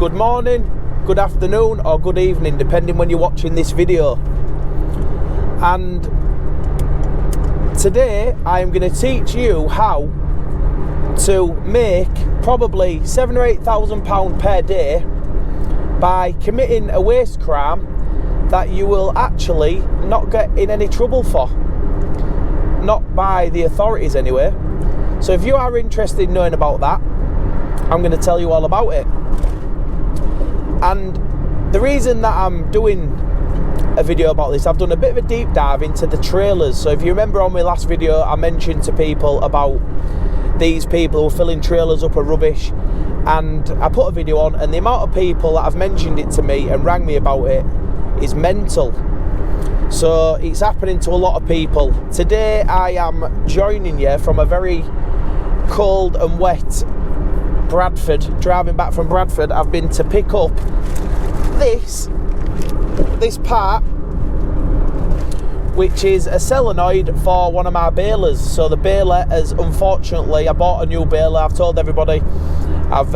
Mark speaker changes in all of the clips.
Speaker 1: good morning, good afternoon or good evening, depending when you're watching this video. And today I'm going to teach you how to make probably £7,000 or £8,000 per day by committing a waste crime that you will actually not get in any trouble for. Not by the authorities anyway. So if you are interested in knowing about that, I'm going to tell you all about it. And the reason that I'm doing a video about this, I've done a bit of a deep dive into the trailers. So if you remember on my last video, I mentioned to people about these people who are filling trailers up of rubbish, and I put a video on, and the amount of people that have mentioned it to me and rang me about it is mental. So it's happening to a lot of people. Today I am joining you from a very cold and wet Bradford. Driving back from Bradford, I've been to pick up this part, which is a solenoid for one of my balers. So the baler has, unfortunately, I bought a new baler. I've told everybody I'm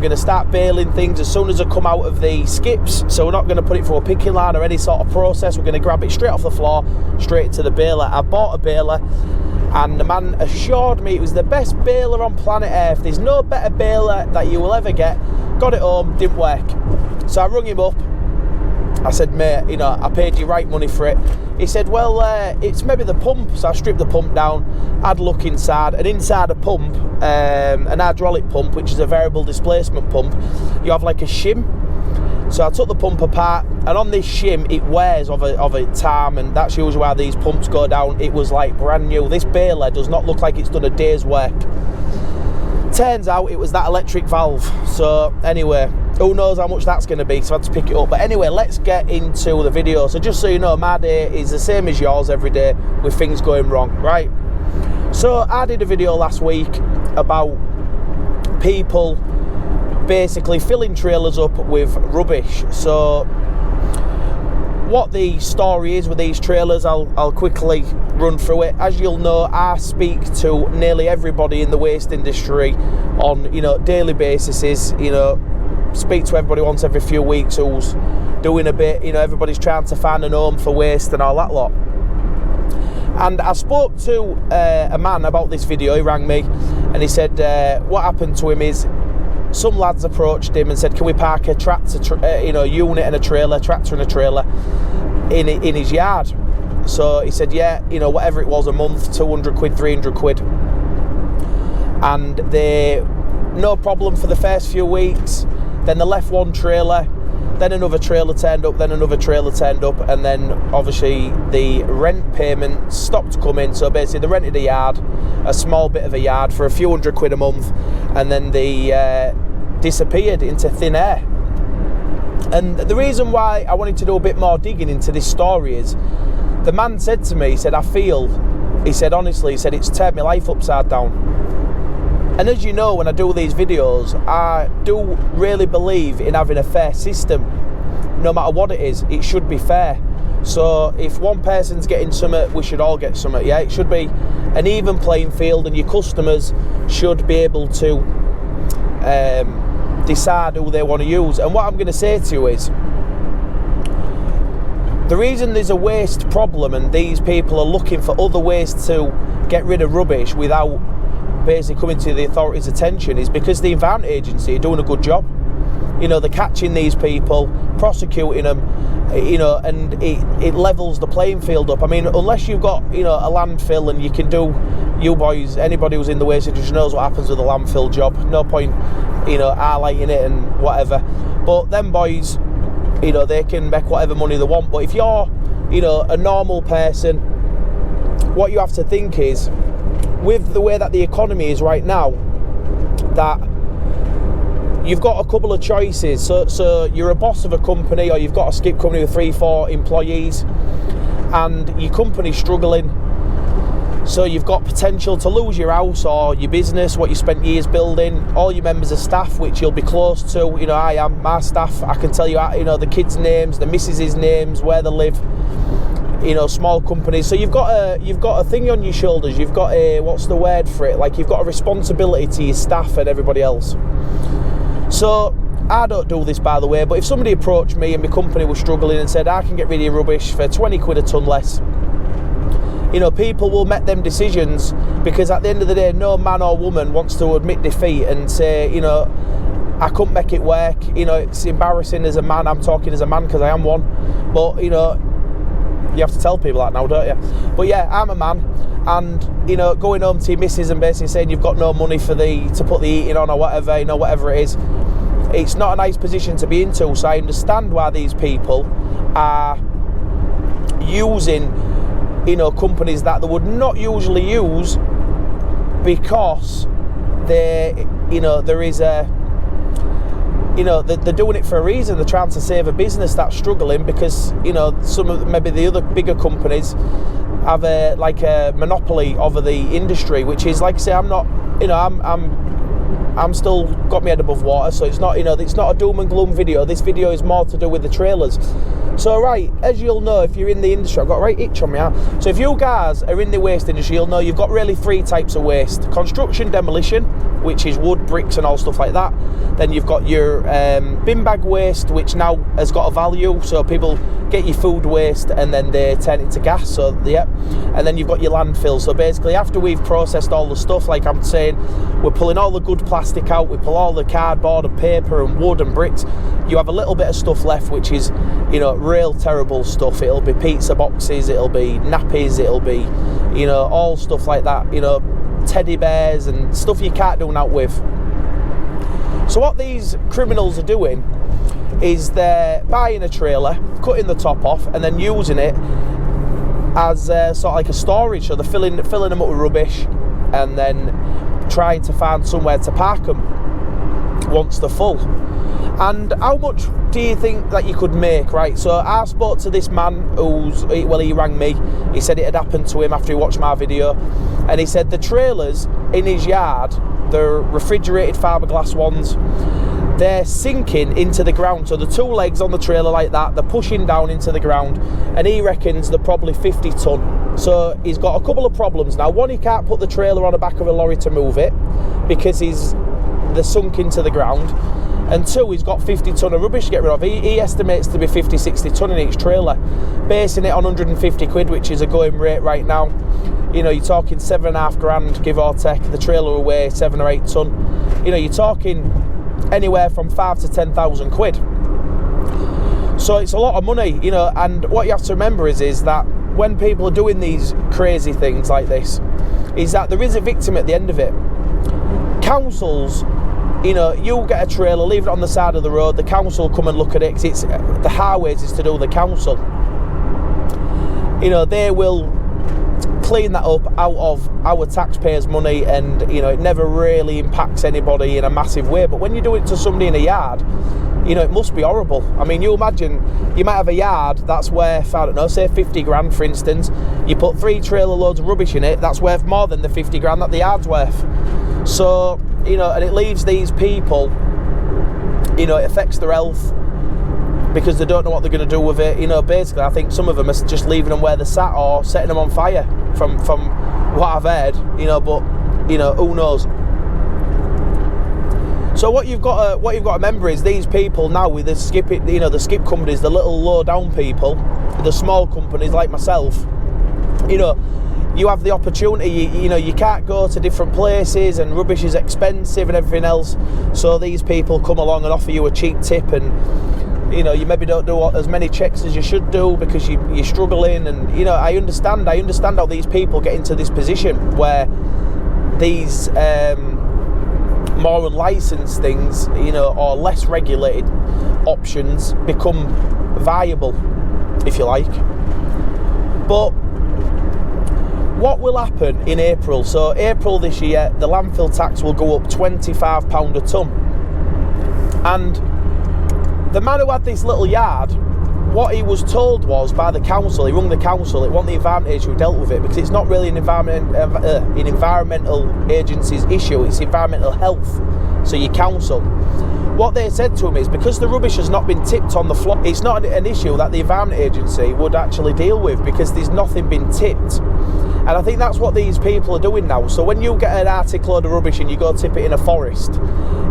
Speaker 1: going to start baling things as soon as I come out of the skips. So we're not going to put it through a picking line or any sort of process. We're going to grab it straight off the floor, straight to the baler. I bought a baler, and the man assured me it was the best baler on planet Earth. There's no better baler that you will ever get. Got it home, didn't work. So I rung him up. I said, mate, I paid you right money for it. He said, well, it's maybe the pump. So I stripped the pump down, had a look inside, and inside a pump, an hydraulic pump, which is a variable displacement pump, you have like a shim. So I took the pump apart, and on this shim, it wears of a time, and that's usually why these pumps go down. It was like brand new. This baler does not look like it's done a day's work. Turns out it was that electric valve. So anyway, who knows how much that's going to be, so I had to pick it up. But anyway, let's get into the video. So just so you know, my day is the same as yours every day with things going wrong, right? So I did a video last week about people basically filling trailers up with rubbish. So what the story is with these trailers, I'll quickly run through it. As you'll know, I speak to nearly everybody in the waste industry on daily basis. Speak to everybody once every few weeks who's doing a bit. Everybody's trying to find an home for waste and all that lot. And I spoke to a man about this video. He rang me and he said what happened to him is some lads approached him and said, can we park a tractor, unit and a trailer, tractor and a trailer in his yard? So he said, yeah, whatever it was a month, 200 quid, 300 quid. And they, no problem for the first few weeks. Then they left one trailer, then another trailer turned up, then another trailer turned up, and then obviously the rent payment stopped coming. So basically they rented a yard, a small bit of a yard, for a few hundred quid a month, and then they disappeared into thin air. And the reason why I wanted to do a bit more digging into this story is the man said to me, he said, honestly, it's turned my life upside down. And as you know, when I do these videos, I do really believe in having a fair system. No matter what it is, it should be fair. So if one person's getting something, we should all get something, yeah? It should be an even playing field, and your customers should be able to decide who they want to use. And what I'm going to say to you is, the reason there's a waste problem and these people are looking for other ways to get rid of rubbish without basically coming to the authorities' attention is because the Environment Agency are doing a good job. They're catching these people, prosecuting them, and it levels the playing field up. I mean, unless you've got, a landfill and you can do, you boys, anybody who's in the waste industry knows what happens with a landfill job. No point, highlighting it and whatever. But them boys, they can make whatever money they want. But if you're, a normal person, what you have to think is, with the way that the economy is right now, that you've got a couple of choices. So you're a boss of a company, or you've got a skip company with 3-4 employees, and your company's struggling. So you've got potential to lose your house or your business, what you spent years building, all your members of staff, which you'll be close to. I am, my staff, I can tell you, the kids' names, the missus's names, where they live. Small companies. So you've got a thing on your shoulders. You've got a, what's the word for it? Like, you've got a responsibility to your staff and everybody else. So I don't do this, by the way, but if somebody approached me and my company was struggling and said, I can get rid of your rubbish for 20 quid a tonne less, you know, people will make them decisions, because at the end of the day, no man or woman wants to admit defeat and say, you know, I couldn't make it work. You know, it's embarrassing as a man. I'm talking as a man because I am one. But, you know, you have to tell people that now, don't you? But yeah, I'm a man. And, you know, going home to your missus and basically saying you've got no money for to put the heating on or whatever, you know, whatever it is, it's not a nice position to be into. So I understand why these people are using, you know, companies that they would not usually use, because they, you know, there is a, you know, they're doing it for a reason. They're trying to save a business that's struggling, because, you know, some of maybe the other bigger companies have a monopoly over the industry, which is, like I say, I'm not, you know, I'm still got my head above water, so it's not, you know, it's not a doom and gloom video. This video is more to do with the trailers. So, right, as you'll know, if you're in the industry, I've got a right itch on me out. So if you guys are in the waste industry, you'll know you've got really 3 types of waste. Construction demolition, which is wood, bricks and all stuff like that. Then you've got your bin bag waste, which now has got a value. So people get your food waste and then they turn it into gas. So, yeah. And then you've got your landfill. So basically, after we've processed all the stuff, like I'm saying, we're pulling all the good plastic out, we pull all the cardboard and paper and wood and bricks, you have a little bit of stuff left, which is, you know, real terrible stuff. It'll be pizza boxes, it'll be nappies, it'll be, you know, all stuff like that, you know, teddy bears and stuff you can't do out with. So what these criminals are doing is they're buying a trailer, cutting the top off and then using it as sort of like a storage. So they're filling them up with rubbish and then trying to find somewhere to park them once they're full. And how much do you think that you could make, right? So I spoke to this man he rang me. He said it had happened to him after he watched my video. And he said the trailers in his yard, they're refrigerated fiberglass ones, they're sinking into the ground. So the 2 legs on the trailer like that, they're pushing down into the ground. And he reckons they're probably 50 tonne. So he's got a couple of problems now. One, he can't put the trailer on the back of a lorry to move it, because they're sunk into the ground. And 2, he's got 50 tonne of rubbish to get rid of. He estimates to be 50, 60 tonne in each trailer, basing it on 150 quid, which is a going rate right now. You know, you're talking 7.5 grand, give or take. The trailer away 7 or 8 tonne. You know, you're talking anywhere from 5 to 10,000 quid. So it's a lot of money, you know. And what you have to remember is that when people are doing these crazy things like this, is that there is a victim at the end of it. Councils, you know, you'll get a trailer, leave it on the side of the road, the council come and look at it, because it's the highways is to do with the council. You know, they will clean that up out of our taxpayers' money, and, you know, it never really impacts anybody in a massive way. But when you do it to somebody in a yard, you know, it must be horrible. I mean, you imagine, you might have a yard that's worth, I don't know, say 50 grand, for instance. You put 3 trailer loads of rubbish in it, that's worth more than the 50 grand that the yard's worth. So, you know, and it leaves these people, you know, it affects their health, because they don't know what they're going to do with it. You know, basically, I think some of them are just leaving them where they're sat or setting them on fire, from what I've heard, you know, but, you know, who knows. So what you've got to remember is these people now with the skip companies, the little low down people, the small companies like myself, you know, you have the opportunity, you know, you can't go to different places and rubbish is expensive and everything else. So these people come along and offer you a cheap tip, and, you know, you maybe don't do as many checks as you should do because you're struggling. And, you know, I understand how these people get into this position where these more unlicensed things, you know, or less regulated options become viable, if you like. But what will happen in April? So April this year, the landfill tax will go up £25 a tonne. And the man who had this little yard, what he was told was by the council, he rung the council, it wasn't the environment agency who dealt with it, because it's not really an environmental agency's issue, it's environmental health, so your council. What they said to him is, because the rubbish has not been tipped on the floor, it's not an issue that the environment agency would actually deal with, because there's nothing been tipped. And I think that's what these people are doing now. So when you get an Arctic load of rubbish and you go tip it in a forest,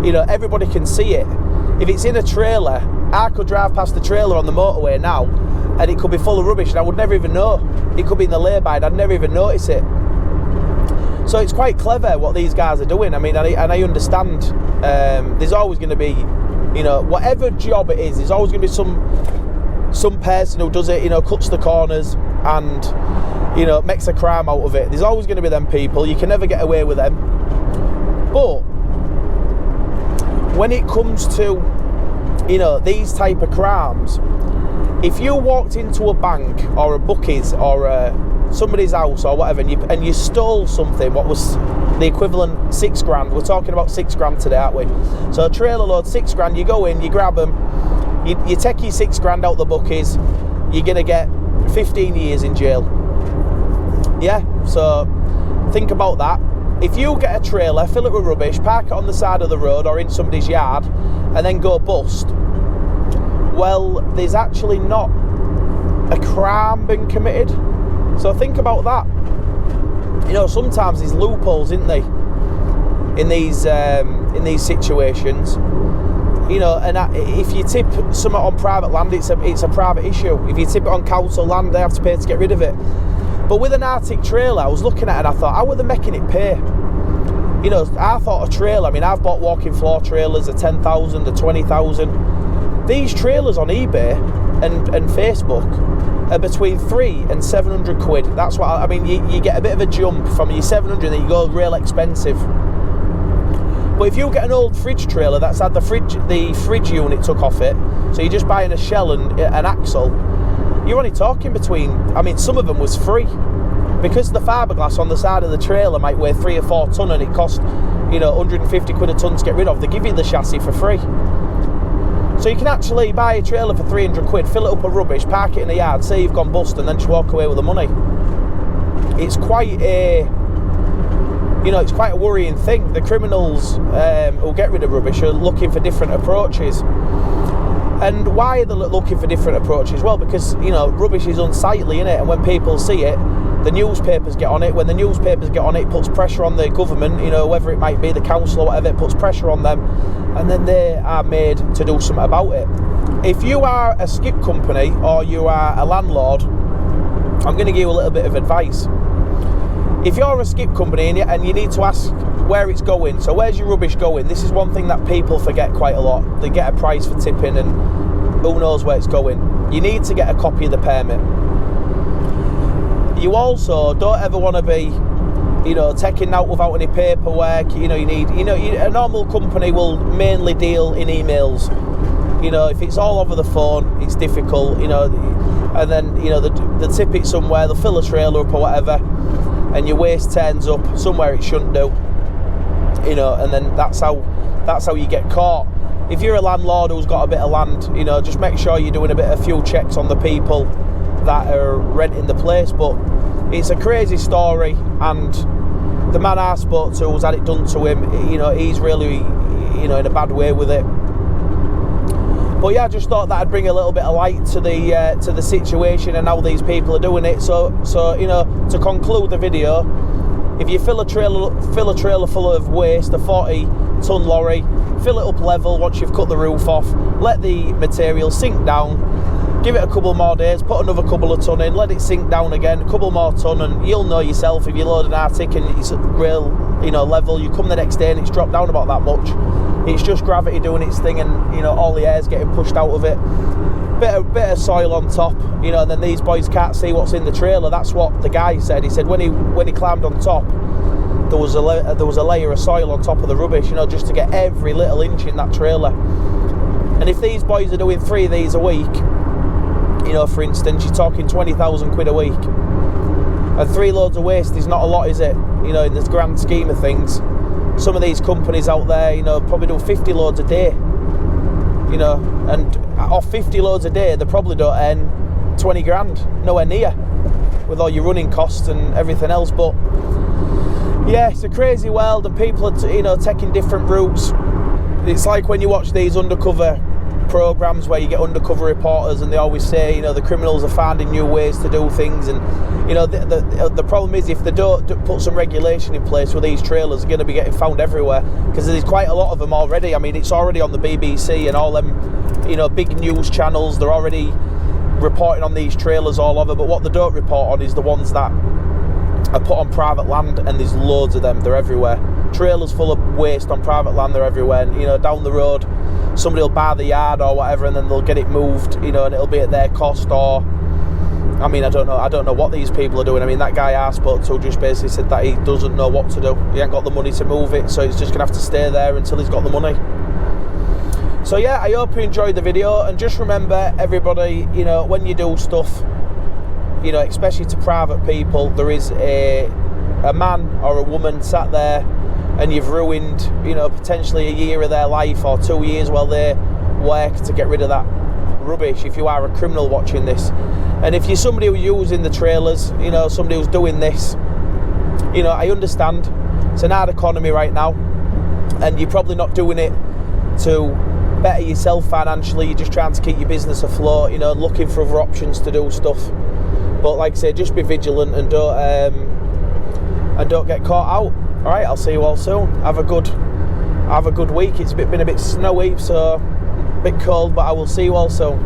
Speaker 1: you know, everybody can see it. if it's in a trailer, I could drive past the trailer on the motorway now and it could be full of rubbish and I would never even know. It could be in the lay-by and I'd never even notice it. So it's quite clever what these guys are doing. I mean, and I understand there's always going to be, you know, whatever job it is, there's always going to be some person who does it, you know, cuts the corners and, you know, makes a crime out of it. There's always going to be them people. You can never get away with them. But when it comes to, you know, these type of crimes, if you walked into a bank or a bookies or somebody's house or whatever and you stole something, what was the equivalent £6 grand, we're talking about £6 today, aren't we? So a trailer load, £6 you go in, you grab them, you take your £6 out the bookies, you're going to get 15 years in jail. Yeah, so think about that. If you get a trailer, fill it with rubbish, park it on the side of the road or in somebody's yard and then go bust, well, there's actually not a crime been committed. So think about that. You know, sometimes there's loopholes, isn't they, in these situations. You know, and if you tip something on private land, it's a private issue. If you tip it on council land, they have to pay to get rid of it. But with an Arctic trailer, I was looking at it and I thought, how are they making it pay? You know, I thought a trailer, I mean, I've bought walking floor trailers at 10,000 to 20,000. These trailers on eBay and Facebook are between 300 and 700 quid. That's what I mean. You get a bit of a jump from your 700 and you go real expensive. But if you get an old fridge trailer that's had the fridge unit took off it, so you're just buying a shell and an axle, you're only talking between, I mean, some of them was free. Because the fiberglass on the side of the trailer might weigh 3 or 4 ton and it cost, you know, 150 quid a ton to get rid of, they give you the chassis for free. So you can actually buy a trailer for 300 quid, fill it up with rubbish, park it in the yard, say you've gone bust and then just walk away with the money. It's quite a, you know, it's quite a worrying thing. The criminals who get rid of rubbish are looking for different approaches. And why are they looking for different approaches? Well, because, you know, rubbish is unsightly, innit? And when people see it, the newspapers get on it. When the newspapers get on it, it puts pressure on the government, you know, whether it might be the council or whatever, it puts pressure on them. And then they are made to do something about it. If you are a skip company or you are a landlord, I'm going to give you a little bit of advice. If you're a skip company and you need to ask where it's going, so where's your rubbish going? This is one thing that people forget quite a lot. They get a price for tipping and who knows where it's going. You need to get a copy of the permit. You also don't ever want to be, you know, taken out without any paperwork. You know, you need, you know, a normal company will mainly deal in emails. You know, if it's all over the phone, it's difficult, you know, and then, you know, they tip it somewhere, they'll fill a trailer up or whatever, and your waste turns up somewhere it shouldn't do, you know, and then that's how you get caught. If you're a landlord who's got a bit of land, you know, just make sure you're doing a few checks on the people that are renting the place. But it's a crazy story, and the man I spoke to who's had it done to him, you know, he's really, you know, in a bad way with it. But yeah, I just thought that I'd bring a little bit of light to the situation and how these people are doing it. So you know, to conclude the video, if you fill a trailer full of waste, a 40-ton lorry, fill it up level once you've cut the roof off, let the material sink down, give it a couple more days, put another couple of ton in, let it sink down again, a couple more ton, and you'll know yourself if you load an Arctic and it's real, you know, level, you come the next day and it's dropped down about that much. It's just gravity doing its thing, and, you know, all the air's getting pushed out of it. Bit of soil on top, you know, and then these boys can't see what's in the trailer. That's what the guy said. He said when he climbed on top, there was a layer of soil on top of the rubbish, you know, just to get every little inch in that trailer. And if these boys are doing 3 of these a week, you know, for instance, you're talking 20,000 quid a week, and 3 loads of waste is not a lot, is it? You know, in the grand scheme of things. Some of these companies out there, you know, probably do 50 loads a day, you know, and off 50 loads a day, they probably don't earn 20 grand, nowhere near, with all your running costs and everything else. But yeah, it's a crazy world, and people are, you know, taking different routes. It's like when you watch these undercover programs where you get undercover reporters, and they always say, you know, the criminals are finding new ways to do things. And you know, the problem is, if they don't put some regulation in place, with these trailers are going to be getting found everywhere, because there's quite a lot of them already. I mean, it's already on the BBC and all them, you know, big news channels. They're already reporting on these trailers all over, but what they don't report on is the ones that are put on private land, and there's loads of them. They're everywhere. Trailers full of waste on private land, they're everywhere. And, you know, down the road, somebody will buy the yard or whatever, and then they'll get it moved, you know, and it'll be at their cost. Or, I mean, I don't know what these people are doing. I mean, that guy I spoke to just basically said that he doesn't know what to do. He ain't got the money to move it, so he's just gonna have to stay there until he's got the money. So yeah, I hope you enjoyed the video, and just remember, everybody, you know, when you do stuff, you know, especially to private people, there is a man or a woman sat there, and you've ruined, you know, potentially a year of their life or 2 years while they work to get rid of that rubbish, if you are a criminal watching this. And if you're somebody who's using the trailers, you know, somebody who's doing this, you know, I understand it's an hard economy right now, and you're probably not doing it to better yourself financially. You're just trying to keep your business afloat, you know, looking for other options to do stuff. But like I say, just be vigilant and don't get caught out. All right, I'll see you all soon. Have a good week. It's been a bit snowy, so a bit cold, but I will see you all soon.